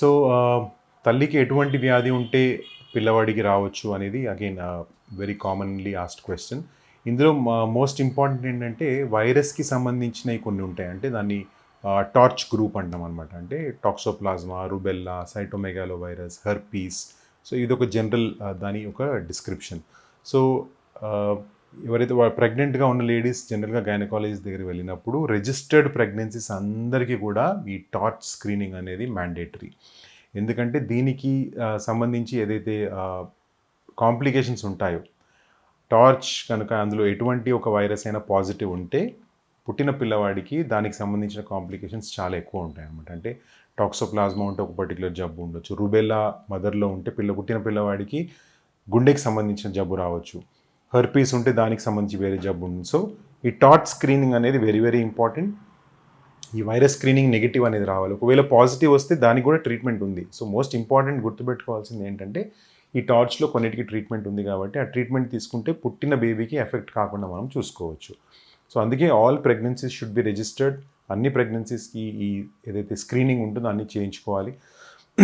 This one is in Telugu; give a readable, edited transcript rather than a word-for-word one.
సో తల్లికి ఎటువంటి వ్యాధి ఉంటే పిల్లవాడికి రావచ్చు అనేది again very commonly asked question. ఇందులో మోస్ట్ ఇంపార్టెంట్ ఏంటంటే వైరస్కి సంబంధించినవి కొన్ని ఉంటాయి. అంటే దాన్ని టార్చ్ గ్రూప్ అంటాం అనమాట. అంటే toxoplasma, rubella, cytomegalovirus, herpes. So ఇది ఒక జనరల్ దాని ఒక డిస్క్రిప్షన్. సో ఎవరైతే ప్రెగ్నెంట్గా ఉన్న లేడీస్ జనరల్గా గైనకాలజిస్ట్ దగ్గరికి వెళ్ళినప్పుడు రిజిస్టర్డ్ ప్రెగ్నెన్సీస్ అందరికీ కూడా ఈ టార్చ్ స్క్రీనింగ్ అనేది మ్యాండేటరీ. ఎందుకంటే దీనికి సంబంధించి ఏదైతే కాంప్లికేషన్స్ ఉంటాయో, టార్చ్ కనుక అందులో ఎటువంటి ఒక వైరస్ అయినా పాజిటివ్ ఉంటే పుట్టిన పిల్లవాడికి దానికి సంబంధించిన కాంప్లికేషన్స్ చాలా ఎక్కువ ఉంటాయి అన్నమాట. అంటే టాక్సోప్లాజ్మా ఉంటే ఒక పర్టికులర్ జబ్బు ఉండొచ్చు, రుబెల్లా మదర్లో ఉంటే పుట్టిన పిల్లవాడికి గుండెకి సంబంధించిన జబ్బు రావచ్చు, హెర్పీస్ ఉంటే దానికి సంబంధించి వేరే జబ్బు ఉంది. సో ఈ టార్చ్ స్క్రీనింగ్ అనేది వెరీ వెరీ ఇంపార్టెంట్. ఈ వైరస్ స్క్రీనింగ్ నెగిటివ్ అనేది రావాలి. ఒకవేళ పాజిటివ్ వస్తే దానికి కూడా ట్రీట్మెంట్ ఉంది. సో మోస్ట్ ఇంపార్టెంట్ గుర్తుపెట్టుకోవాల్సింది ఏంటంటే ఈ టార్చ్లో కొన్నిటికి ట్రీట్మెంట్ ఉంది కాబట్టి ఆ ట్రీట్మెంట్ తీసుకుంటే పుట్టిన బేబీకి ఎఫెక్ట్ కాకుండా మనం చూసుకోవచ్చు. సో అందుకే all pregnancies should be registered. అన్ని ప్రెగ్నెన్సీస్కి ఈ ఏదైతే స్క్రీనింగ్ ఉంటుందో అన్నీ చేయించుకోవాలి.